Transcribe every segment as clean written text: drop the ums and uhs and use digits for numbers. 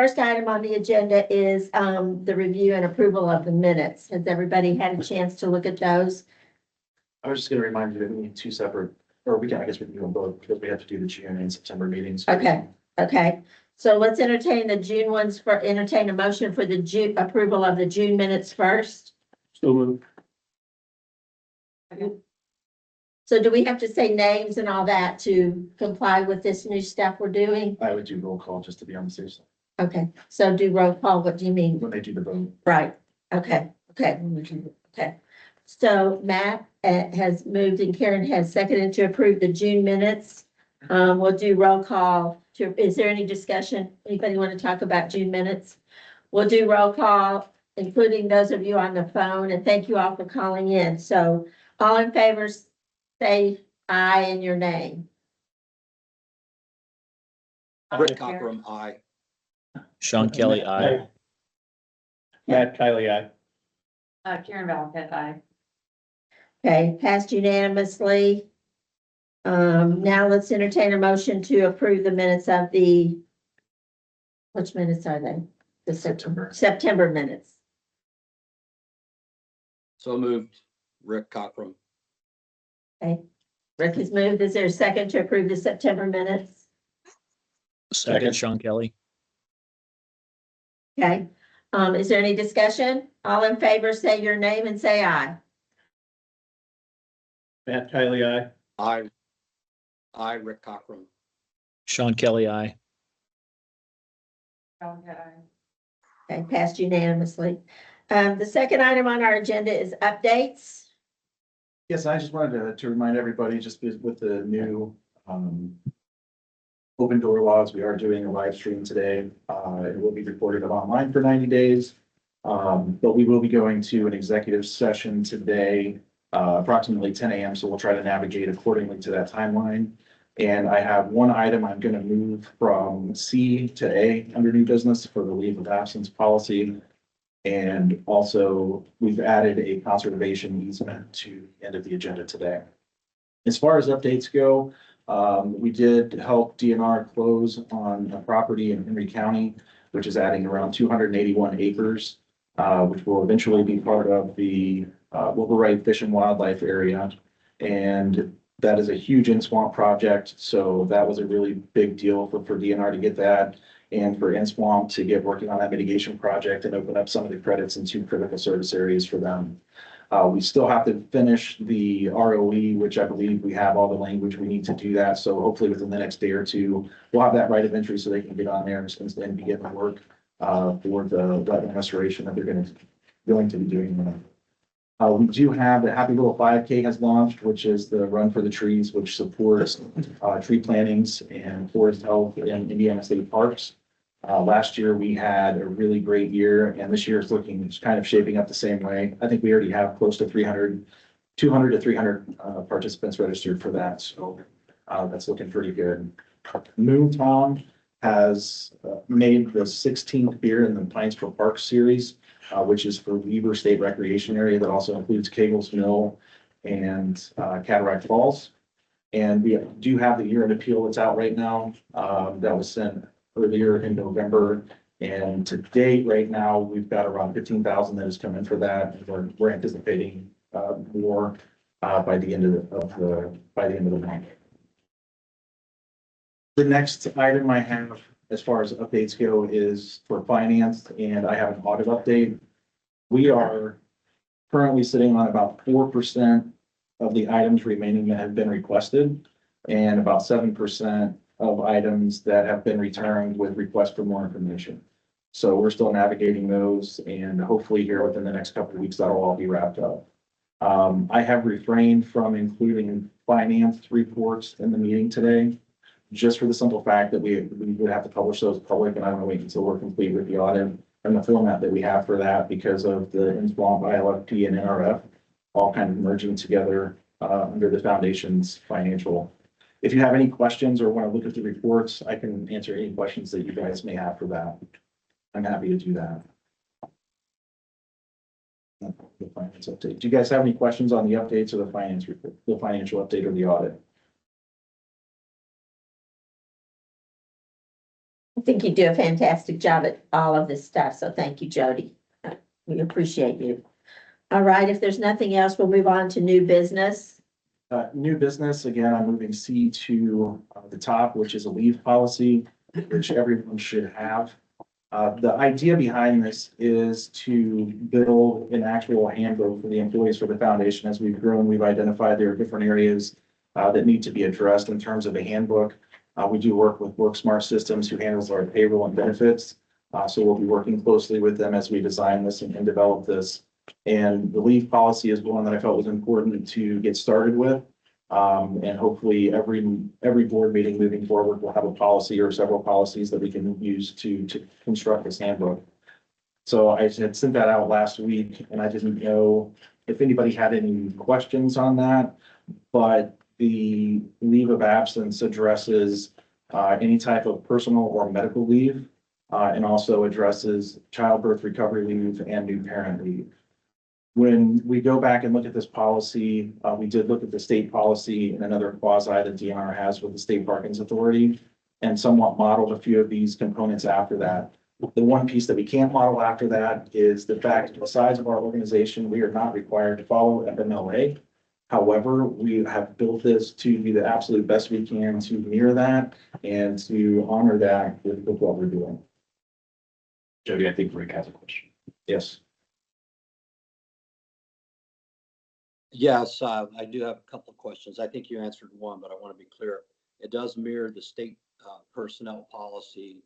first item on the agenda is the review and approval of the minutes. Has everybody had a chance to look at those? I was just gonna remind you that we need two separate, or we can, I guess we can do them both because we have to do the June and September meetings. Okay, so let's entertain the June ones for, entertain a motion for the June, approval of the June minutes first. So moved. So do we have to say names and all that to comply with this new stuff we're doing? I would do roll call just to be on the safe side Okay, so do roll call, what do you mean? when they do the vote. Right, okay. So Matt has moved and Karen has seconded to approve the June minutes. We'll do roll call to, is there any discussion? Anybody want to talk about June minutes? We'll do roll call, including those of you on the phone, and thank you all for calling in. So all in favor, say aye in your name. Rick Cockrum, aye. Sean Kelly, aye. Matt Kylie, aye. Karen Valiquette, aye. Okay, passed unanimously. Now let's entertain a motion to approve the minutes of the, which minutes are they? The September minutes. So moved, Rick Cockrum. Okay, Rick has moved. Is there a second to approve the September minutes? Second, Sean Kelly. Okay, is there any discussion? All in favor, say your name and say aye. Matt Kylie, aye. Aye, Rick Cockrum. Sean Kelly, aye. Valiquette, aye. Okay, passed unanimously. The second item on our agenda is updates. Yes, I just wanted to remind everybody, just with the new, open door laws, we are doing a live stream today. It will be recorded online for 90 days. But we will be going to an executive session today, approximately 10 a.m. So we'll try to navigate accordingly to that timeline. And I have one item I'm going to move from C to A under new business for the leave of absence policy. And also we've added a conservation easement to the end of the agenda today. As far as updates go, we did help DNR close on a property in Henry County, which is adding around 281 acres, which will eventually be part of the Wilbur Fish and Wildlife area. And that is a huge in-swamp project. So that was a really big deal for DNR to get that, and for in-swamp to get working on that mitigation project and open up some of the credits in two critical service areas for them. We still have to finish the ROE, which I believe we have all the language we need to do that. So hopefully within the next day or two, we'll have that right of entry so they can get on there and begin the work for the wetland restoration that they're going to be doing. We do have the Happy Little 5K has launched, which is the Run for the Trees, which supports tree plantings and forest health in Indiana state parks. Last year we had a really great year, and this year is looking, it's kind of shaping up the same way. I think we already have close to 200 to 300 participants registered for that. So that's looking pretty good. Moontown has made the 16th beer in the Pinesville Park series, which is for Weaver State Recreation Area. That also includes Cagles Mill and Cataract Falls. And we do have the year-end appeal that's out right now. That was sent earlier in November. And to date, right now, we've got around 15,000 that has come in for that. And we're anticipating more by the end of the month. The next item I have, as far as updates go, is for finance, and I have an audit update. We are currently sitting on about 4% of the items remaining that have been requested, and about 7% of items that have been returned with requests for more information. So we're still navigating those, and hopefully here within the next couple of weeks, that'll all be wrapped up. I have refrained from including finance reports in the meeting today, just for the simple fact that we would have to publish those public, and I want to wait until we're complete with the audit and the format that we have for that because of the in-swamp ILFP and NRF all kind of merging together under the foundation's financial. If you have any questions or want to look at the reports, I can answer any questions that you guys may have for that. I'm happy to do that. The finance update. Do you guys have any questions on the updates or the finance report, the financial update or the audit? think you do a fantastic job at all of this stuff, so thank you, Jody. We appreciate you. All right, if there's nothing else, we'll move on to new business. New business, again, I'm moving C to the top, which is a leave policy, which everyone should have. The idea behind this is to build an actual handbook for the employees for the foundation. As we've grown, we've identified there are different areas that need to be addressed in terms of a handbook. We do work with WorkSmart Systems, who handles our payroll and benefits. So we'll be working closely with them as we design this and develop this. And the leave policy is one that I felt was important to get started with. And hopefully every board meeting moving forward will have a policy or several policies that we can use to construct this handbook. So I had sent that out last week and I didn't know if anybody had any questions on that. But the leave of absence addresses any type of personal or medical leave, and also addresses childbirth recovery leave and new parent leave. When we go back and look at this policy, we did look at the state policy and another quasi that DNR has with the State Parkings Authority and somewhat modeled a few of these components after that. The one piece that we can't model after that is the fact that the size of our organization, we are not required to follow FMLA. However, we have built this to be the absolute best we can to mirror that and to honor that with what we're doing. Jody, I think Rick has a question. Yes. Yes, I do have a couple of questions. I think you answered one, but I want to be clear. It does mirror the state personnel policy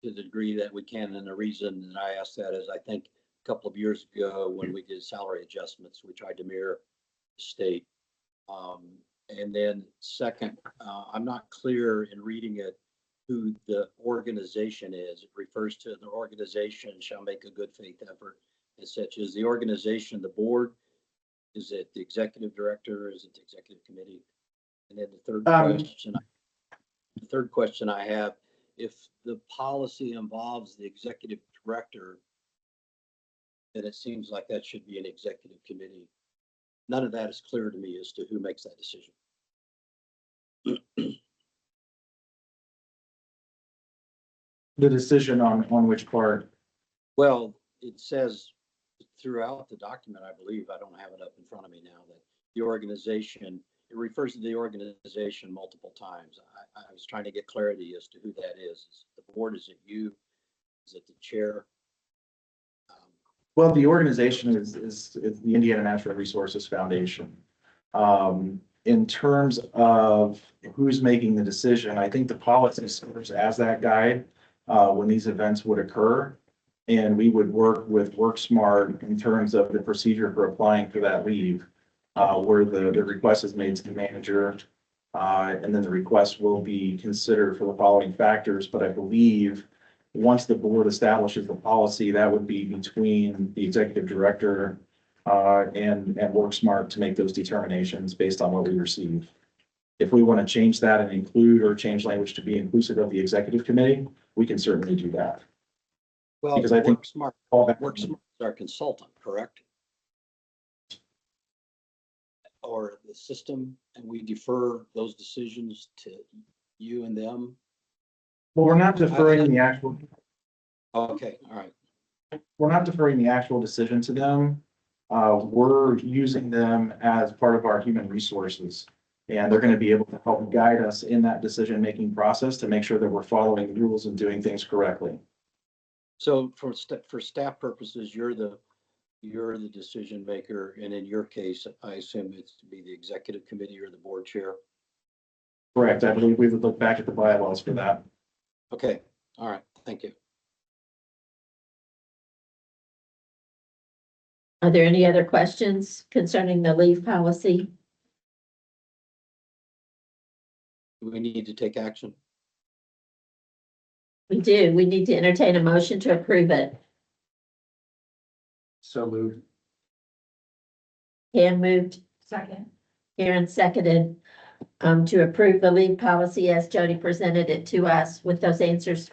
to the degree that we can. And the reason that I asked that is I think a couple of years ago when we did salary adjustments, we tried to mirror the state. And then second, I'm not clear in reading it who the organization is. It refers to the organization shall make a good faith effort and such. Is the organization the board? Is it the executive director? Is it the executive committee? And then the third question I have, if the policy involves the executive director, then it seems like that should be an executive committee. None of that is clear to me as to who makes that decision. The decision on which part? Well, it says throughout the document, I believe, I don't have it up in front of me now, that the organization, it refers to the organization multiple times. I was trying to get clarity as to who that is. Is it the board? Is it you? Is it the chair? Well, the organization is the Indiana Natural Resources Foundation. In terms of who's making the decision, I think the policy serves as that guide when these events would occur. And we would work with WorkSmart in terms of the procedure for applying for that leave, where the request is made to the manager. And then the request will be considered for the following factors. But I believe once the board establishes the policy, that would be between the executive director and WorkSmart to make those determinations based on what we receive. If we want to change that and include or change language to be inclusive of the executive committee, we can certainly do that. Well, Because I think WorkSmart is our consultant, correct? Or the system, and we defer those decisions to you and them? Well, we're not deferring the actual, Okay, all right. we're not deferring the actual decision to them. We're using them as part of our human resources. And they're going to be able to help guide us in that decision-making process to make sure that we're following the rules and doing things correctly. So for staff purposes, you're the decision maker, and in your case, I assume it's to be the executive committee or the board chair. Correct. I believe we would look back at the bylaws for that. Okay, all right, thank you. Are there any other questions concerning the leave policy? Do we need to take action? We do. We need to entertain a motion to approve it. So moved. Cam moved, Second. Karen seconded, to approve the leave policy as Jody presented it to us with those answers,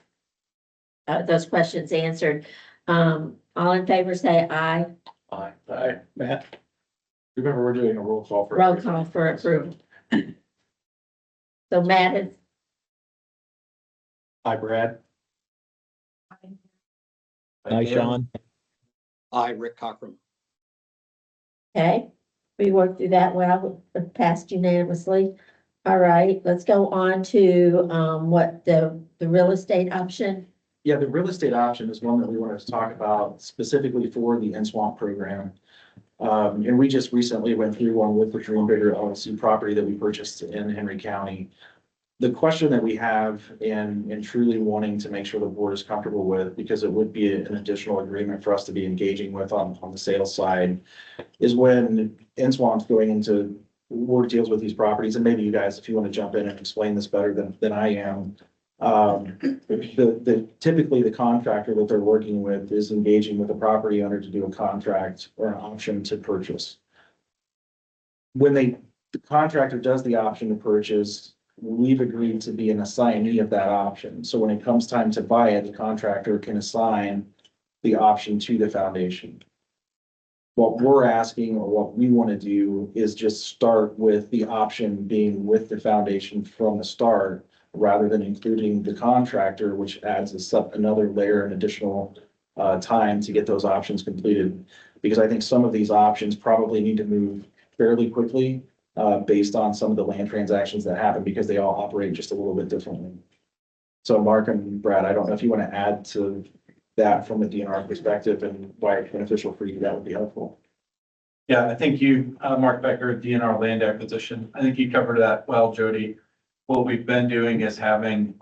those questions answered. All in favor, say aye. Aye. Aye. Matt? Remember, we're doing a roll call for. Roll call for approval. So Matt is, Aye, Brad? Aye, Sean. Aye, Rick Cockrum. Okay, we worked through that well, passed unanimously. All right, let's go on to, what the real estate option. Yeah, the real estate option is one that we wanted to talk about specifically for the NSWAMP program. And we just recently went through one with the Dream Bigger LLC property that we purchased in Henry County. The question that we have and truly wanting to make sure the board is comfortable with, because it would be an additional agreement for us to be engaging with on the sales side, is when NSWAM's going into work deals with these properties, and maybe you guys, if you want to jump in and explain this better than I am. Typically the contractor that they're working with is engaging with the property owner to do a contract or an option to purchase. When the contractor does the option to purchase, we've agreed to be an assignee of that option. So when it comes time to buy it, the contractor can assign the option to the foundation. What we're asking, or what we want to do, is just start with the option being with the foundation from the start, rather than including the contractor, which adds another layer and additional time to get those options completed. Because I think some of these options probably need to move fairly quickly based on some of the land transactions that happen, because they all operate just a little bit differently. So Mark and Brad, I don't know if you want to add to that from a DNR perspective and why it's beneficial for you, that would be helpful. Yeah, I think you, Mark Becker, DNR land acquisition, I think you covered that well, Jody. What we've been doing is having,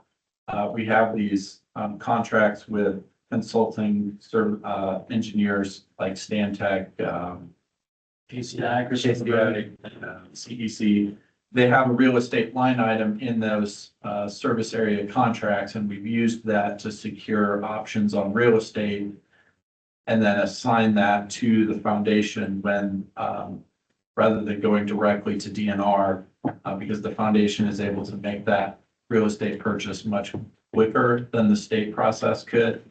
we have these contracts with consulting engineers like Stantec, CEC. They have a real estate line item in those service area contracts, and we've used that to secure options on real estate and then assign that to the foundation when, rather than going directly to DNR, because the foundation is able to make that real estate purchase much quicker than the state process could.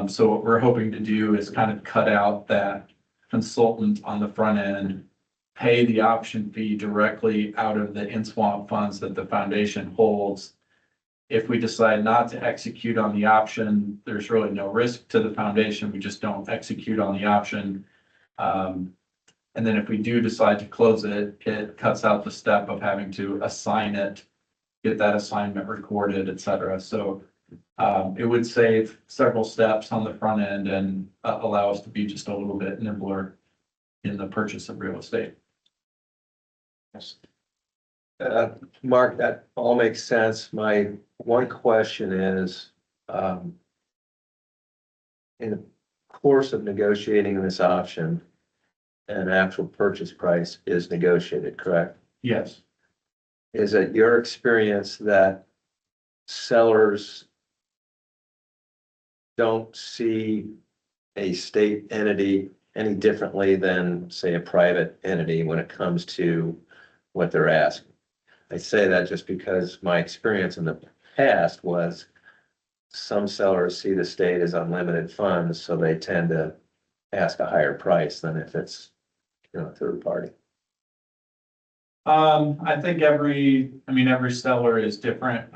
So what we're hoping to do is kind of cut out that consultant on the front end, pay the option fee directly out of the NSWAMP funds that the foundation holds. If we decide not to execute on the option, there's really no risk to the foundation. We just don't execute on the option. And then if we do decide to close it, it cuts out the step of having to assign it, get that assignment recorded, et cetera. So it would save several steps on the front end and allow us to be just a little bit nimbler in the purchase of real estate. Yes. Mark, that all makes sense. My one question is, in the course of negotiating this option, an actual purchase price is negotiated, correct? Yes. Is it your experience that sellers don't see a state entity any differently than, say, a private entity when it comes to what they're asking? I say that just because my experience in the past was some sellers see the state as unlimited funds, so they tend to ask a higher price than if it's, a third party. I think every seller is different.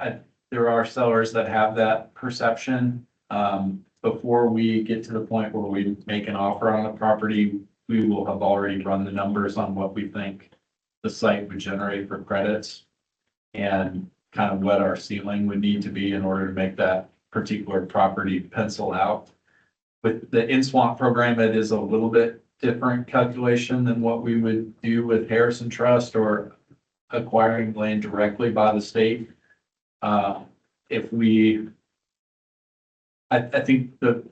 There are sellers that have that perception. Before we get to the point where we make an offer on a property, we will have already run the numbers on what we think the site would generate for credits and kind of what our ceiling would need to be in order to make that particular property pencil out. With the NSWAMP program, it is a little bit different calculation than what we would do with Harrison Trust or acquiring land directly by the state. I think the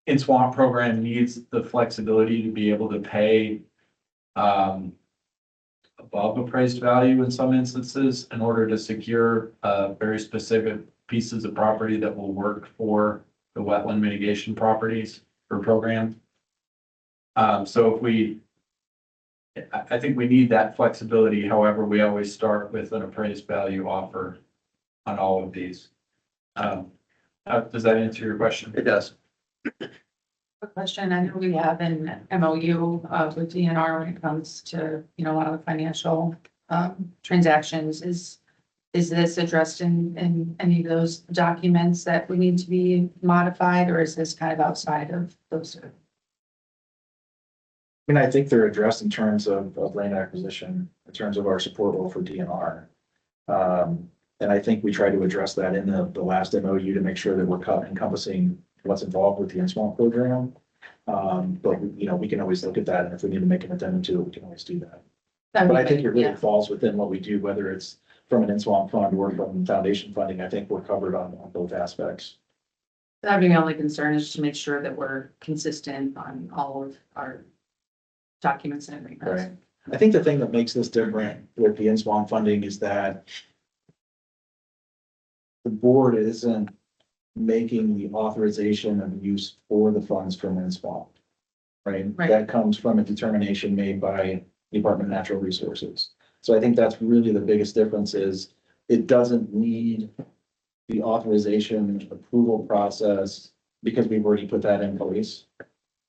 NSWAMP program needs the flexibility to be able to pay above appraised value in some instances in order to secure very specific pieces of property that will work for the wetland mitigation properties or program. So I think we need that flexibility. However, we always start with an appraised value offer on all of these. Does that answer your question? It does. A question, I know we have an MOU with DNR when it comes to, a lot of the financial transactions. is this addressed in any of those documents that we need to be modified, or is this kind of outside of those? I mean, I think they're addressed in terms of land acquisition, in terms of our support role for DNR. And I think we tried to address that in the last MOU to make sure that we're encompassing what's involved with the in-swamp program. But, you know, we can always look at that, and if we need to make an addendum to it, we can always do that. But I think it really falls within what we do, whether it's from an in-swamp fund or from foundation funding. I think we're covered on both aspects. That'd be my only concern, is to make sure that we're consistent on all of our documents and agreements. Right. I think the thing that makes this different with the in-swamp funding is that the board isn't making the authorization of use for the funds from in-swamp. Right? Right. That comes from a determination made by the Department of Natural Resources. So I think that's really the biggest difference is it doesn't need the authorization approval process because we've already put that in place.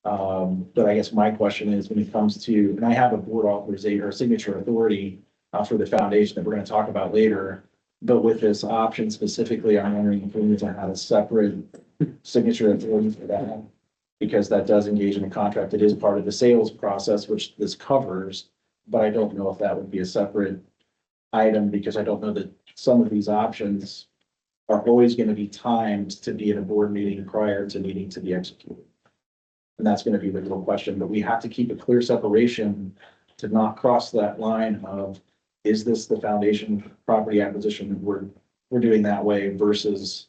But I guess my question is when it comes to, and I have a board authorization or signature authority for the foundation that we're going to talk about later. But with this option specifically, I'm wondering if we need to have a separate signature authority for that. Because that does engage in a contract. It is part of the sales process, which this covers. But I don't know if that would be a separate item because I don't know that some of these options are always going to be timed to be in a board meeting prior to needing to be executed. And that's going to be the real question, but we have to keep a clear separation to not cross that line of, is this the foundation property acquisition we're doing that way versus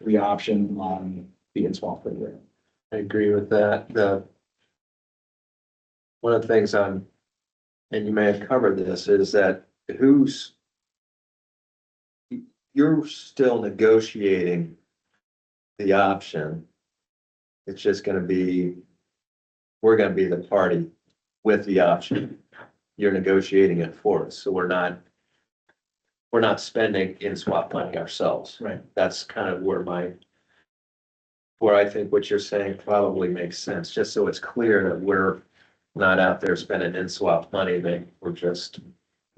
the option on the in-swamp program. I agree with that. One of the things and you may have covered this, is that you're still negotiating the option. It's just gonna be, we're gonna be the party with the option. You're negotiating it for us, so we're not spending in swap money ourselves. Right. That's kind of where I think what you're saying probably makes sense, just so it's clear that we're not out there spending in swap money, that we're just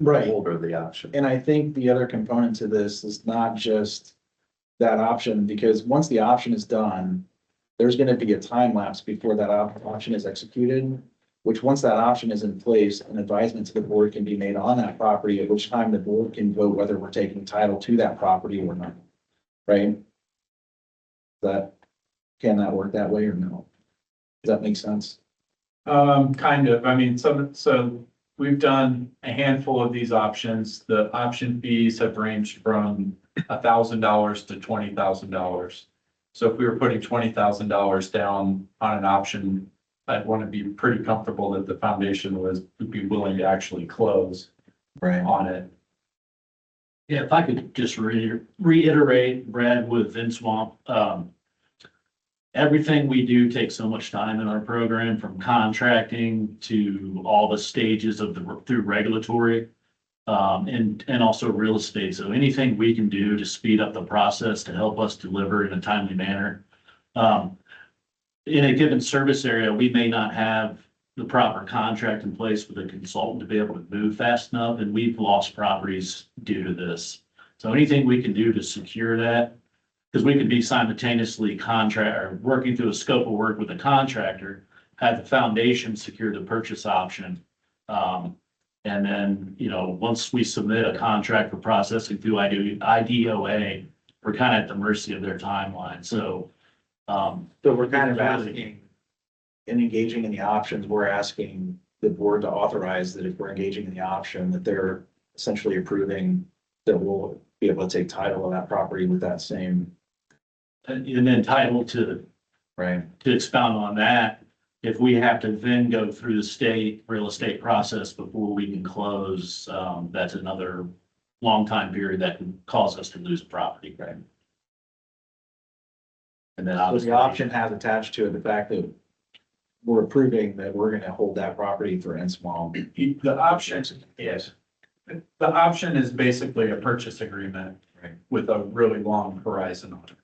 holder of the option. And I think the other component to this is not just that option, because once the option is done, there's gonna be a time lapse before that option is executed, which once that option is in place, an advisement to the board can be made on that property, at which time the board can vote whether we're taking title to that property or not. Right? Can that work that way or no? Does that make sense? Kind of, I mean, so we've done a handful of these options. The option fees have ranged from $1,000 to $20,000. So if we were putting $20,000 down on an option, I'd want to be pretty comfortable that the foundation would be willing to actually close on it. Yeah, if I could just reiterate, Brad, with Swamp, everything we do takes so much time in our program, from contracting to all the stages of through regulatory, and also real estate. So anything we can do to speed up the process to help us deliver in a timely manner. In a given service area, we may not have the proper contract in place with a consultant to be able to move fast enough, and we've lost properties due to this. So anything we can do to secure that, because we could be simultaneously working through a scope of work with a contractor, have the foundation secure the purchase option. And then, once we submit a contract for processing through IDOA, we're kind of at the mercy of their timeline. So we're kind of asking, in engaging in the options, we're asking the board to authorize that if we're engaging in the option, that they're essentially approving that we'll be able to take title of that property with that same. and then title to expound on that, if we have to then go through the state real estate process before we can close, that's another long time period that can cause us to lose property. Right. And then So the option has attached to it the fact that we're approving that we're gonna hold that property for in-swamp. The option, yes. The option is basically a purchase agreement with a really long horizon on it.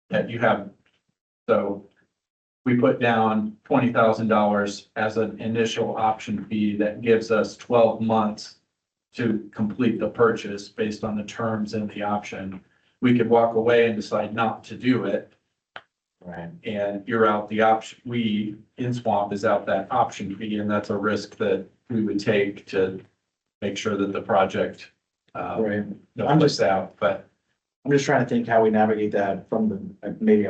That you have, so we put down $20,000 as an initial option fee that gives us 12 months to complete the purchase based on the terms in the option. We could walk away and decide not to do it, Right. and you're out the option, in Swamp is out that option fee, and that's a risk that we would take to make sure that the project, Right. I'm just out, but I'm just trying to think how we navigate that from the, maybe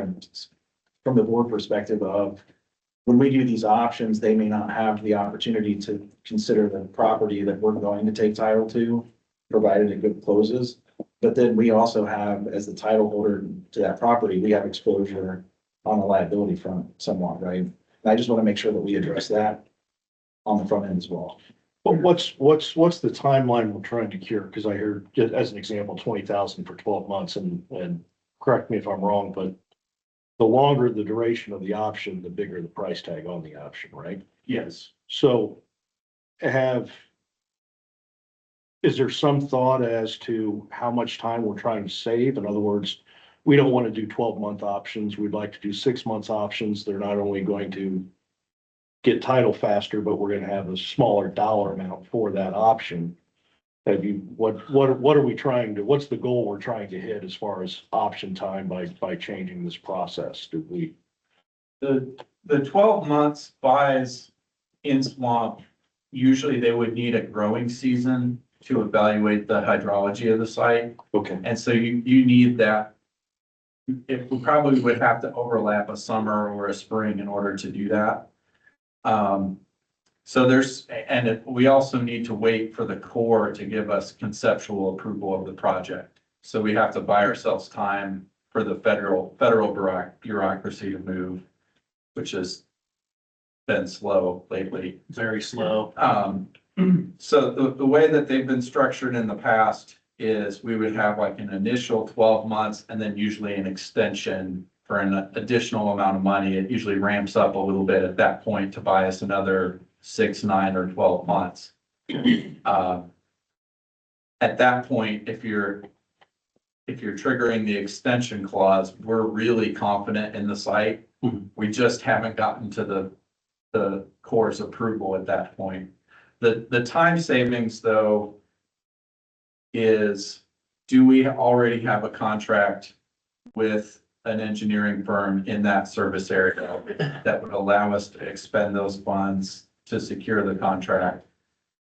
from the board perspective of when we do these options, they may not have the opportunity to consider the property that we're going to take title to, provided it good closes. But then we also have, as the title holder to that property, we have exposure on the liability front somewhat, right? And I just want to make sure that we address that on the front end as well. But what's the timeline we're trying to cure? Because I heard, just as an example, 20,000 for 12 months and correct me if I'm wrong, but the longer the duration of the option, the bigger the price tag on the option, right? yes. So is there some thought as to how much time we're trying to save? In other words, we don't want to do 12-month options. We'd like to do 6 months options. They're not only going to get title faster, but we're going to have a smaller dollar amount for that option. What are we trying to, what's the goal we're trying to hit as far as option time by changing this process? Do we? The 12 months buys in Swamp, usually they would need a growing season to evaluate the hydrology of the site. Okay. And so you need that. It probably would have to overlap a summer or a spring in order to do that. So we also need to wait for the Corps to give us conceptual approval of the project. So we have to buy ourselves time for the federal bureaucracy to move, which has been slow lately. Very slow. So the way that they've been structured in the past is we would have like an initial 12 months and then usually an extension for an additional amount of money. It usually ramps up a little bit at that point to buy us another 6, 9, or 12 months. At that point, if you're triggering the extension clause, we're really confident in the site. Mhm. We just haven't gotten to the Corps' approval at that point. The time savings, though, is, do we already have a contract with an engineering firm in that service area that would allow us to expend those funds to secure the contract?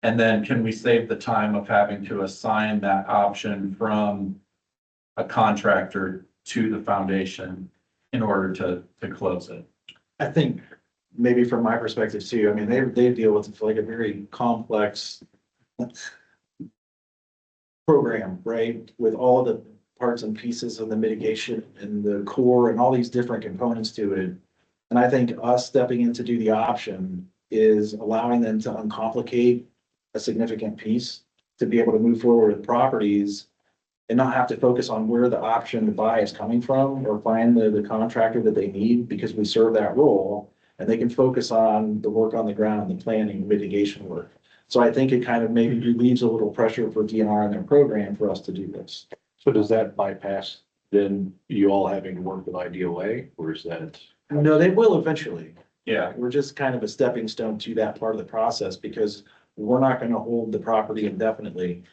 And then can we save the time of having to assign that option from a contractor to the foundation in order to close it? I think maybe from my perspective too, I mean, they deal with like a very complex program, right? With all of the parts and pieces of the mitigation and the core and all these different components to it. And I think us stepping in to do the option is allowing them to uncomplicate a significant piece to be able to move forward with properties and not have to focus on where the option to buy is coming from or find the contractor that they need, because we serve that role, and they can focus on the work on the ground, the planning, mitigation work. So I think it kind of maybe relieves a little pressure for DNR in their program for us to do this. So does that bypass then you all having to work with IDOA, or is that? No, they will eventually. Yeah. We're just kind of a stepping stone to that part of the process, because we're not going to hold the property indefinitely.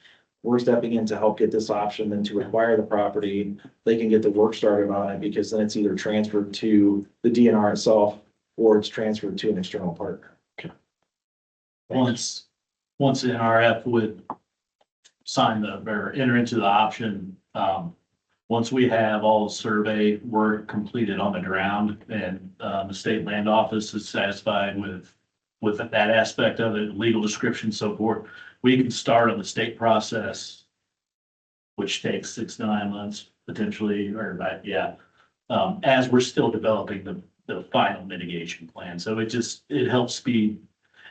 We're stepping in to help get this option, then to acquire the property, they can get the work started on it, because then it's either transferred to the DNR itself or it's transferred to an external partner. Once the NRF would sign or enter into the option, once we have all the survey work completed on the ground and the state land office is satisfied with that aspect of it, legal description, so forth, we can start on the state process, which takes 6 to 9 months potentially, as we're still developing the final mitigation plan. So it helps speed.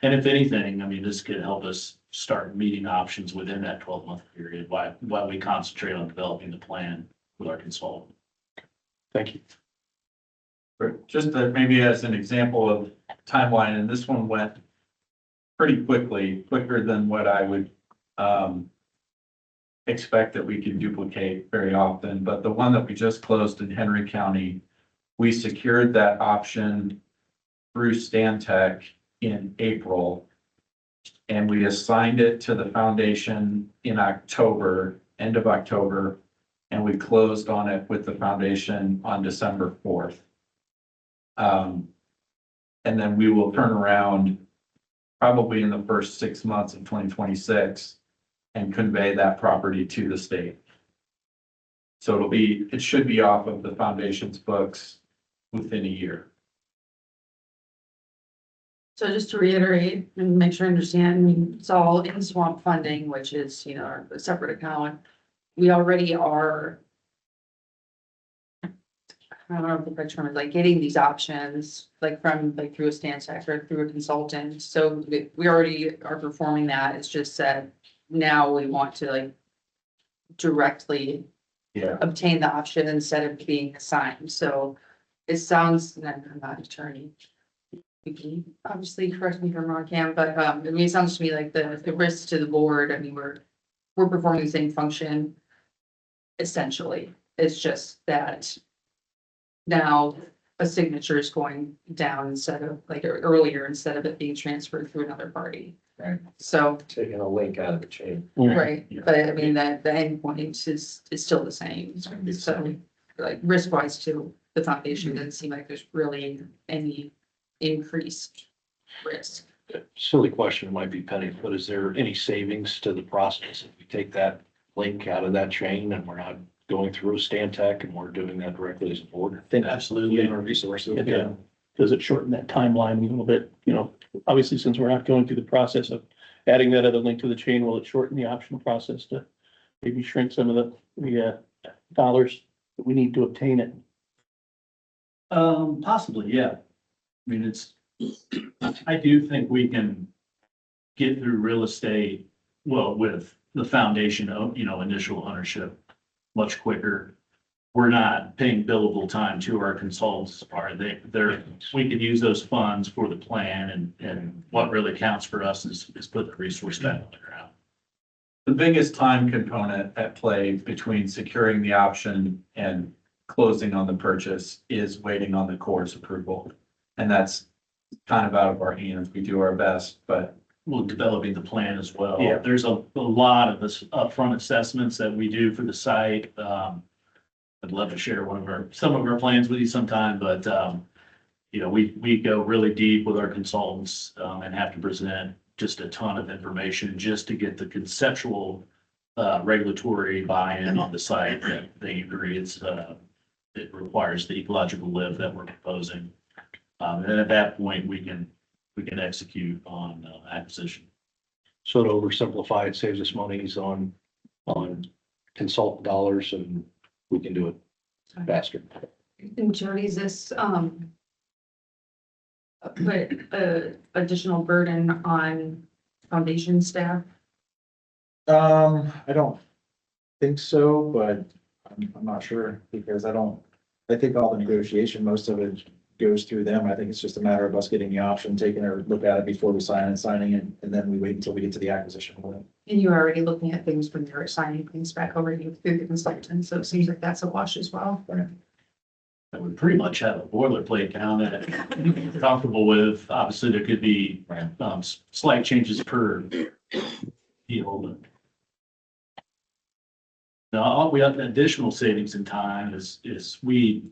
And if anything, I mean, this could help us start meeting options within that 12-month period while we concentrate on developing the plan with our consultant. Thank you. Just maybe as an example of timeline, and this one went pretty quicker than what I would expect that we can duplicate very often. But the one that we just closed in Henry County, we secured that option through Stantec in April. And we assigned it to the foundation in October, end of October. And we closed on it with the foundation on December 4th. And then we will turn around probably in the first 6 months of 2026 and convey that property to the state. So it should be off of the foundation's books within a year. So just to reiterate and make sure I understand, I mean, it's all in swamp funding, which is, you know, a separate account. We already are. I don't know if the correct term is like getting these options, like from, like through a Stantec or through a consultant. So we already are performing that. It's just that now we want to like directly Yeah. obtain the option instead of being assigned. So it sounds, and I'm not an attorney. You can obviously correct me if I'm wrong, Cam, but I mean, it sounds to me like the risk to the board, I mean, we're performing the same function. Essentially, it's just that now a signature is going down instead of like earlier, instead of it being transferred through another party. Right. So, Taking a link out of the chain. right, Yeah. but I mean, that the end point is still the same. So like risk wise to the foundation, doesn't seem like there's really any increased risk. Silly question, it might be Penny, but is there any savings to the process if we take that link out of that chain and we're not going through a Stantec and we're doing that directly as a board? Think Absolutely. our resources. Yeah. Does it shorten that timeline a little bit? You know, obviously, since we're not going through the process of adding that other link to the chain, will it shorten the optional process to maybe shrink some of the dollars that we need to obtain it? Possibly, yeah. I mean, I do think we can get through real estate, well, with the foundation of, you know, initial ownership much quicker. We're not paying billable time to our consultants, are they? We could use those funds for the plan and what really counts for us is put the resource back on the ground. The biggest time component at play between securing the option and closing on the purchase is waiting on the Corps' approval. And that's kind of out of our hands. We do our best, but Well, developing the plan as well. Yeah. There's a lot of this upfront assessments that we do for the site. I'd love to share some of our plans with you sometime, but, you know, we go really deep with our consultants, and have to present just a ton of information just to get the conceptual, regulatory buy-in on the site that they agree it requires the ecological lift that we're proposing. And then at that point, we can execute on acquisition. So to oversimplify, it saves us monies on consultant dollars and we can do it faster. And Jody, is this, put additional burden on foundation staff? I don't think so, but I'm not sure because I think all the negotiation, most of it goes through them. I think it's just a matter of us getting the option, taking a look at it before we signing it, and then we wait until we get to the acquisition point. And you're already looking at things when you're assigning things back over to you through the consultant, so it seems like that's a wash as well. And we pretty much have a boilerplate down that we're comfortable with. Obviously, there could be slight changes per deal. Now, we have additional savings in time is we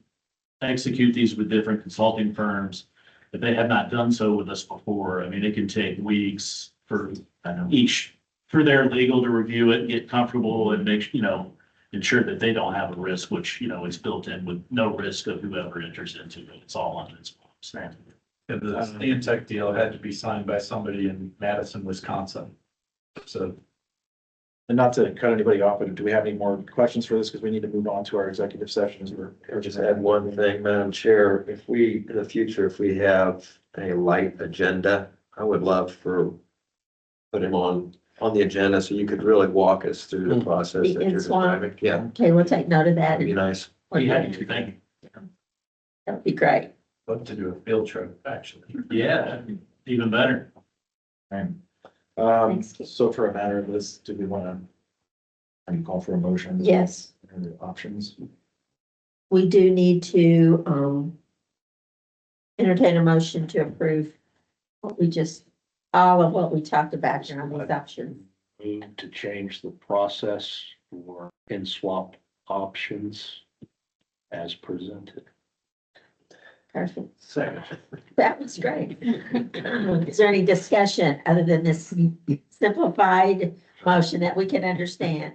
execute these with different consulting firms. If they have not done so with us before, I mean, it can take weeks for for their legal to review it, get comfortable and make, you know, ensure that they don't have a risk, which, you know, is built in with no risk of whoever enters into it. It's all on its stand. the Stantec deal had to be signed by somebody in Madison, Wisconsin. So And not to cut anybody off, but do we have any more questions for this? Because we need to move on to our executive sessions. I'll just add one thing, Madam Chair, in the future, if we have a light agenda, I would love for put him on the agenda so you could really walk us through the process The that you're in-swamp. describing. Yeah, Okay, we'll take note of that. that'd be nice. Well, you had to, thank you. That would be great. love to do a field trip, actually. Yeah, even better. Right. Thanks, Keith. So for a matter of this, do we want to, I can call for a motion? Yes, Or options? we do need to, entertain a motion to approve what we just all of what we talked about here on these options. Move to change the process for in swap options as presented. Perfect. Second. That was great. Is there any discussion other than this simplified motion that we can understand?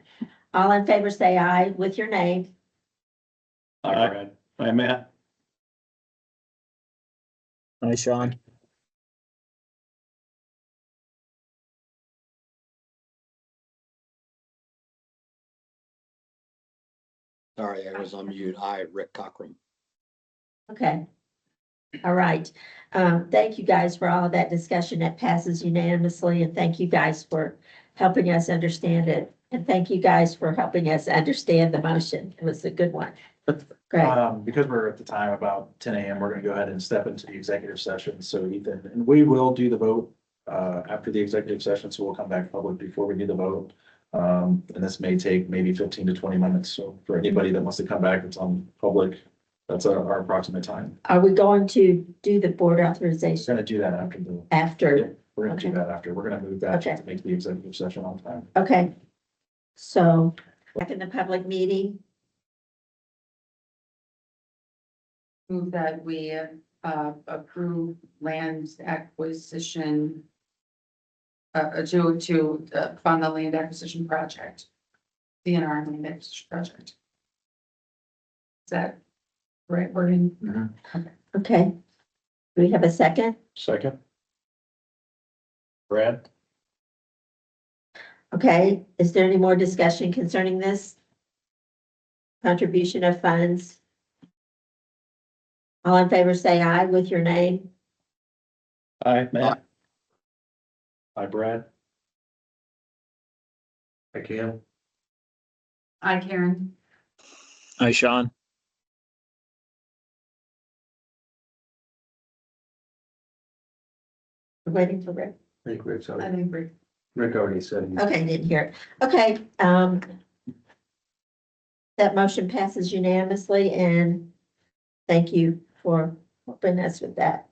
All in favor, say aye with your name. Hi, Brad. Hi, Matt. Hi, Sean. Sorry, I was on mute. I, Rick Cochran. Okay. All right. Thank you guys for all of that discussion. That passes unanimously, and thank you guys for helping us understand it. And thank you guys for helping us understand the motion. It was a good one. Great. Because we're at the time about 10 a.m., we're gonna go ahead and step into the executive session. So Ethan, and we will do the vote after the executive session, so we'll come back public before we do the vote. And this may take maybe 15 to 20 minutes. So for anybody that wants to come back, it's on public. That's our approximate time. Are we going to do the board We're authorization gonna do that after the, after? we're gonna do Okay. that after. We're gonna move that Okay. to make the executive session on time. Okay. So back in the public meeting, Move that we approve land acquisition. To fund the land acquisition project. The INRF land acquisition project. Is that right wording? okay. Do we have a second? Second. Brad? Okay, is there any more discussion concerning this? Contribution of funds? All in favor, say aye with your name. Hi, Matt. Hi, Brad. I can. Hi, Karen. Hi, Sean. We're waiting for Rick. I think Rick's I already, think Rick. Rick already said. he- Okay, didn't hear it. Okay, that motion passes unanimously, and thank you for helping us with that.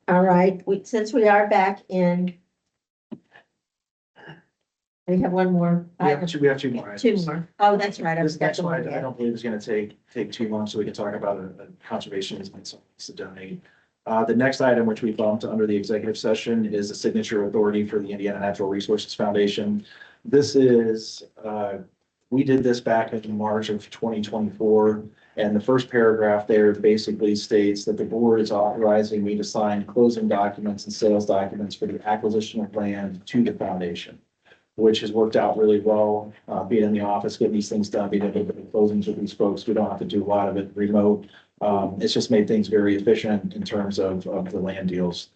All right, since we are back in, we have one more. We have two more. Two items. more. Oh, that's right. I This forgot next the one, one. I don't believe is gonna take too long, so we can talk about a conservation easement, so it's to donate. The next item, which we bumped under the executive session, is the signature authority for the Indiana Natural Resources Foundation. This is, we did this back in March of 2024, and the first paragraph there basically states that the board is authorizing me to sign closing documents and sales documents for the acquisition of land to the foundation, which has worked out really well, being in the office, getting these things done, being able to do closings with these folks. We don't have to do a lot of it remote. It's just made things very efficient in terms of the land deals.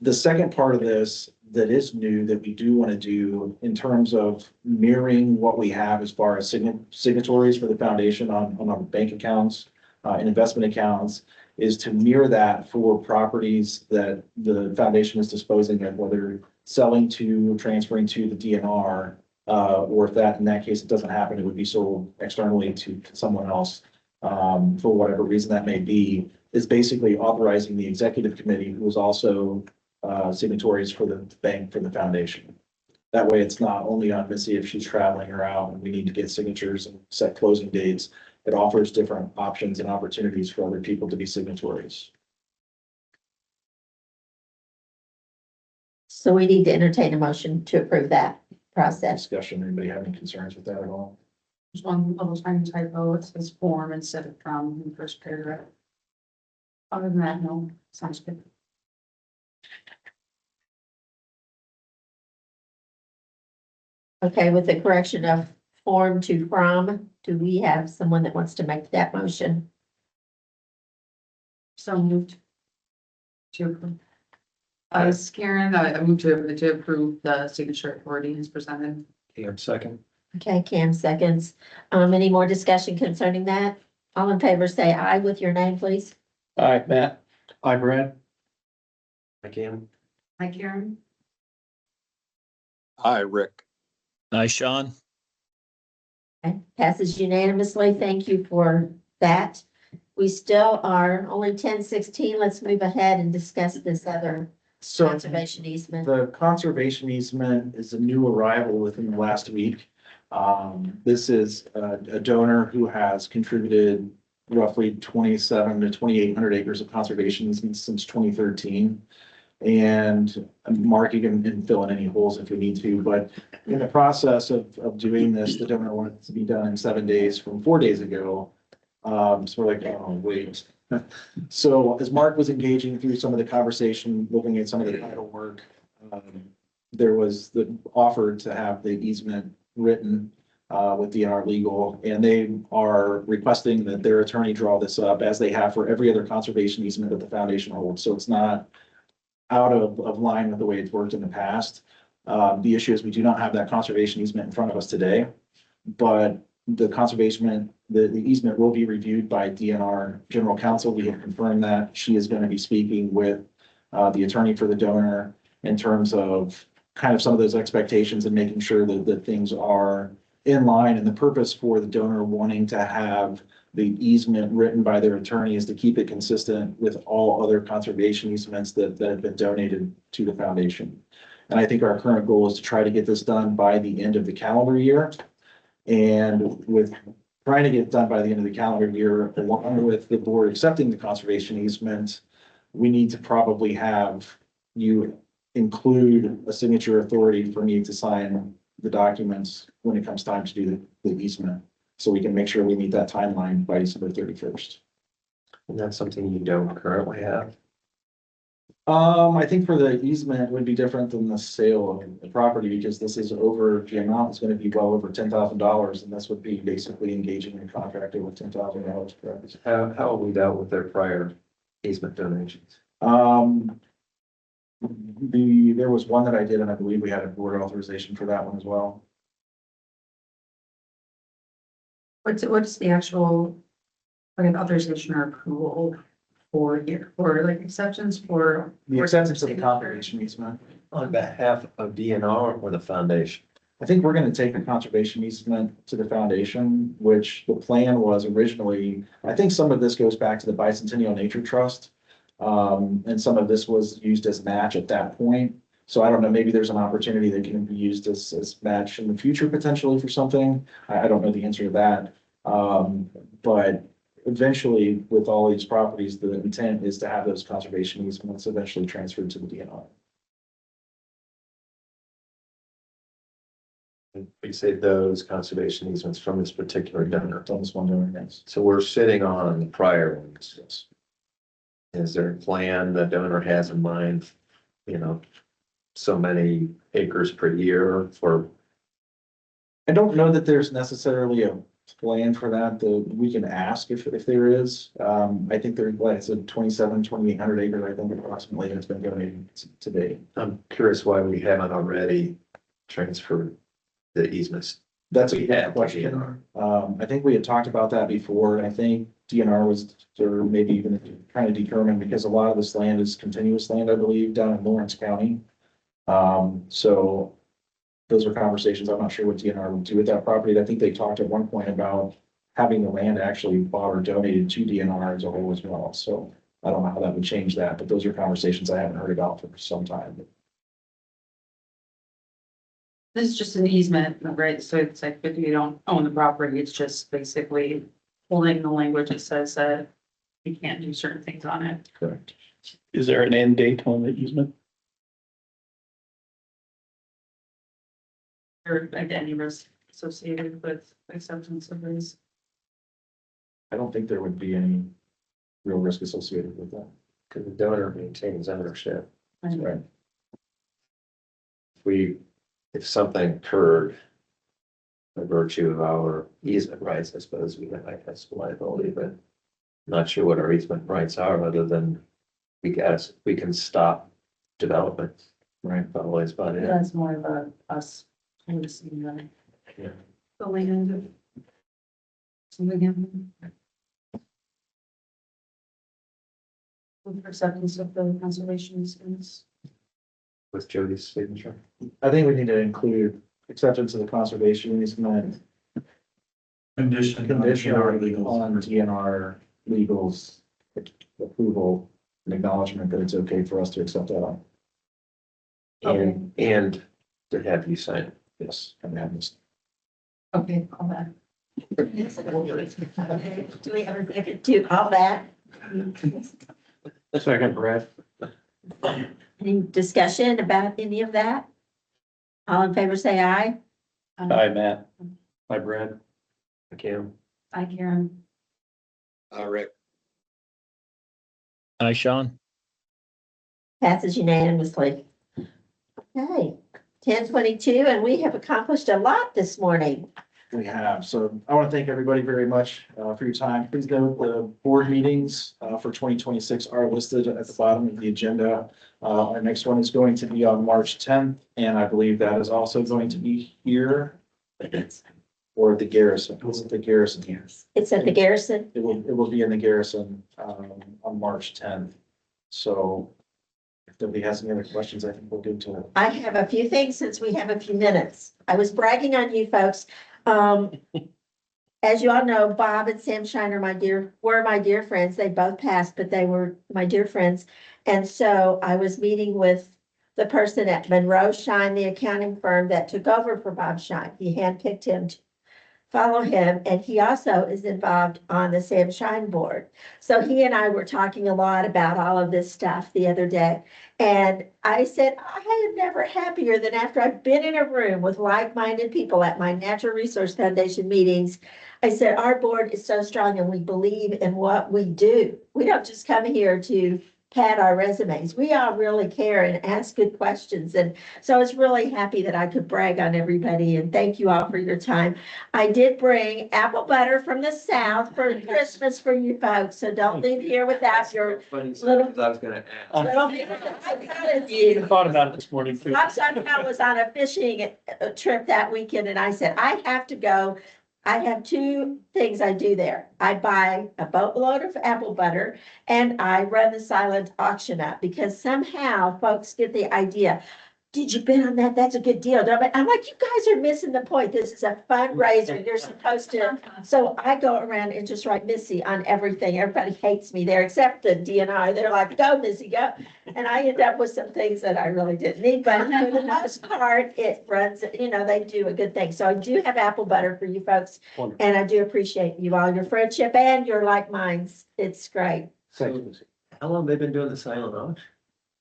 The second part of this that is new that we do want to do in terms of mirroring what we have as far as signatories for the foundation on our bank accounts and investment accounts is to mirror that for properties that the foundation is disposing of, whether selling to, transferring to the DNR, or if that, in that case, it doesn't happen, it would be sold externally to someone else, for whatever reason that may be, is basically authorizing the executive committee, who is also signatories for the bank, for the foundation. That way, it's not only on Missy if she's traveling or out and we need to get signatures and set closing dates. It offers different options and opportunities for other people to be signatories. So we need to entertain a motion to approve that process. Discussion, anybody have any concerns with that at all? There's one little tiny typo. It says form instead of from in the first paragraph. Other than that, no, sounds good. Okay, with the correction of form to from, do we have someone that wants to make that motion? So moved. To approve. It's Karen, I moved to approve the signature authority as presented. Cam second. Okay, Cam seconds. Any more discussion concerning that? All in favor, say aye with your name, please. Hi, Matt. Hi, Brad. I can. Hi, Karen. Hi, Rick. Hi, Sean. Okay, passes unanimously. Thank you for that. We still are only 10:16. Let's move ahead and discuss this other So conservation easement? the conservation easement is a new arrival within the last week. This is a donor who has contributed roughly 27 to 2,800 acres of conservation easements since 2013. And Mark, you can fill in any holes if we need to, but in the process of doing this, the donor wanted it to be done in 7 days from 4 days ago. So we're like, oh, wait. So as Mark was engaging through some of the conversation, looking at some of the title work, there was the offer to have the easement written with DNR Legal, and they are requesting that their attorney draw this up as they have for every other conservation easement that the foundation holds. So it's not out of line with the way it's worked in the past. The issue is we do not have that conservation easement in front of us today, but the the easement will be reviewed by DNR General Counsel. We have confirmed that she is going to be speaking with the attorney for the donor in terms of kind of some of those expectations and making sure that things are in line. And the purpose for the donor wanting to have the easement written by their attorney is to keep it consistent with all other conservation easements that have been donated to the foundation. And I think our current goal is to try to get this done by the end of the calendar year. And with trying to get it done by the end of the calendar year, along with the board accepting the conservation easement, we need to probably have you include a signature authority for me to sign the documents when it comes time to do the easement. So we can make sure we meet that timeline by December 31st. And that's something you don't currently have. I think for the easement, it would be different than the sale of the property because this is over, the amount is going to be well over $10,000. And this would be basically engaging a contractor with $10,000. Correct? How have we dealt with their prior easement donations? There was one that I did, and I believe we had a board authorization for that one as well. What's the actual, like, authorization or approval for here, for like exceptions for? The acceptance of the conservation easement. On behalf of DNR or the foundation? I think we're gonna take a conservation easement to the foundation, which the plan was originally, I think some of this goes back to the Bicentennial Nature Trust. And some of this was used as match at that point. So I don't know, maybe there's an opportunity that can be used as match in the future potentially for something. I don't know the answer to that. But eventually with all these properties, the intent is to have those conservation easements eventually transferred to the DNR. We say those conservation easements from this particular donor. On this one doing this. So we're sitting on the prior ones. Yes. Is there a plan the donor has in mind, you know, so many acres per year for? I don't know that there's necessarily a plan for that, though we can ask if there is. I think there, like I said, 2,800 acres, I think approximately, that's been donated today. I'm curious why we haven't already transferred the easements. That's a We good have to question. I think we had talked about that before, and I think DNR was, or maybe even trying to determine, because a lot of this land is continuous land, I believe, down in Lawrence County. So those are conversations. I'm not sure what DNR would do with that property. I think they talked at one point about having the land actually bought or donated to DNR as a whole as well. So I don't know how that would change that, but those are conversations I haven't heard about for some time. This is just an easement, right? So it's like, if you don't own the property, it's just basically holding the language that says that you can't do certain things on it. Correct. Is there an end date on the easement? Or like any risk associated with acceptance of these. I don't think there would be any real risk associated with that. Because the donor maintains ownership. Right. If something occurred by virtue of our easement rights, I suppose we might have some liability, but not sure what our easement rights are, other than we can stop development. Right. Always about it. That's more of a us noticing the. Yeah. The land of. Something. With acceptance of the conservation easements. With Jody's signature. I think we need to include acceptance of the conservation easement Condition. conditionally on DNR legal's approval and acknowledgement that it's okay for us to accept that and to have you sign it. Yes, and that is. Okay, all that. Do we have a second to all that? Second, Brad. Any discussion about any of that? All in favor, say aye. Hi, Matt. Hi, Brad. Kim, Hi, Karen. Rick, Hi, Sean. Passes unanimously. Okay, 10:22, and we have accomplished a lot this morning. We have, so I want to thank everybody very much for your time. Please note the board meetings for 2026 are listed at the bottom of the agenda. Our next one is going to be on March 10th, and I believe that is also going to be here or at the Garrison. It's at the Garrison here. It's at the Garrison. It will be in the Garrison on March 10th. So if nobody has any other questions, I think we'll go to it. I have a few things since we have a few minutes. I was bragging on you folks. As you all know, Bob and Sam Shiner, were my dear friends. They both passed, but they were my dear friends. And so I was meeting with the person at Monroe Shine, the accounting firm that took over for Bob Shine. He handpicked him to follow him, and he also is involved on the Sam Shine board. So he and I were talking a lot about all of this stuff the other day. And I said, I am never happier than after I've been in a room with like-minded people at my Natural Resource Foundation meetings. I said, our board is so strong and we believe in what we do. We don't just come here to pad our resumes. We all really care and ask good questions. And so I was really happy that I could brag on everybody, and thank you all for your time. I did bring apple butter from the South for Christmas for you folks, so don't leave here without your funny, little- because I was gonna ask. little bit of you. I thought about it this morning too. My son was on a fishing trip that weekend, and I said, I have to go. I have two things I do there. I buy a boatload of apple butter and I run the silent auction up because somehow folks get the idea. Did you bid on that? That's a good deal. I'm like, you guys are missing the point. This is a fundraiser. You're supposed to. So I go around and just write Missy on everything. Everybody hates me there except the DNI. They're like, go Missy, go. And I end up with some things that I really didn't need, but for the most part, it runs, they do a good thing. So I do have apple butter for you folks. Wonderful. And I do appreciate you all, your friendship and your like minds. It's great. Thanks, Missy. How long have they been doing the silent auction?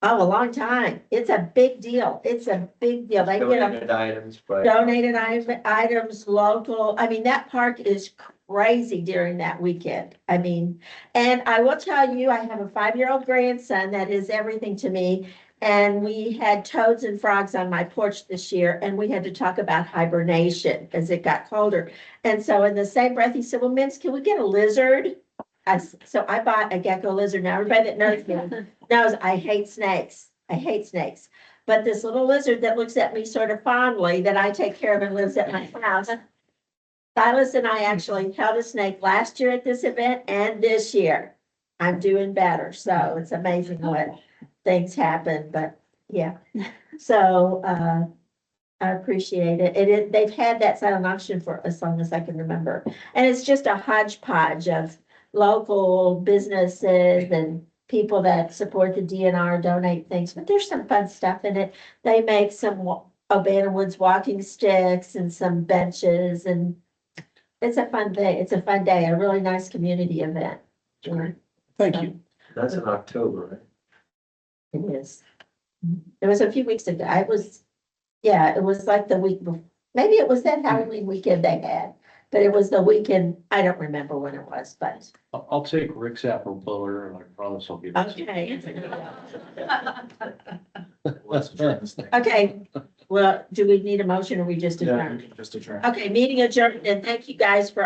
Oh, a long time. It's a big deal. It's a big deal. They get them. Donated items, but Donated items, local. I mean, that park is crazy during that weekend. I mean, and I will tell you, I have a 5-year-old grandson that is everything to me. And we had toads and frogs on my porch this year, and we had to talk about hibernation as it got colder. And so in the same breath, he said, well, Mince, can we get a lizard? So I bought a gecko lizard. Now, everybody that knows me knows I hate snakes. I hate snakes. But this little lizard that looks at me sort of fondly that I take care of and lives at my house. Silas and I actually held a snake last year at this event and this year. I'm doing better. So it's amazing what things happen, but yeah. So I appreciate it. They've had that silent auction for as long as I can remember. And it's just a hodgepodge of local businesses and people that support the DNR, donate things, but there's some fun stuff in it. They make some Urbana Woods walking sticks and some benches, and it's a fun day. It's a fun day, a really nice community event. Thank you. that's in October, right? It is. It was a few weeks ago. It was like the week before. Maybe it was that Halloween weekend they had, but it was the weekend. I don't remember when it was, but. I'll take Rick's apple butter and I promise I'll give you. Okay. Let's adjourn this thing. Okay, well, do we need a motion or we just Yeah, adjourn? we can just adjourn. Okay, meeting adjourned, and thank you guys for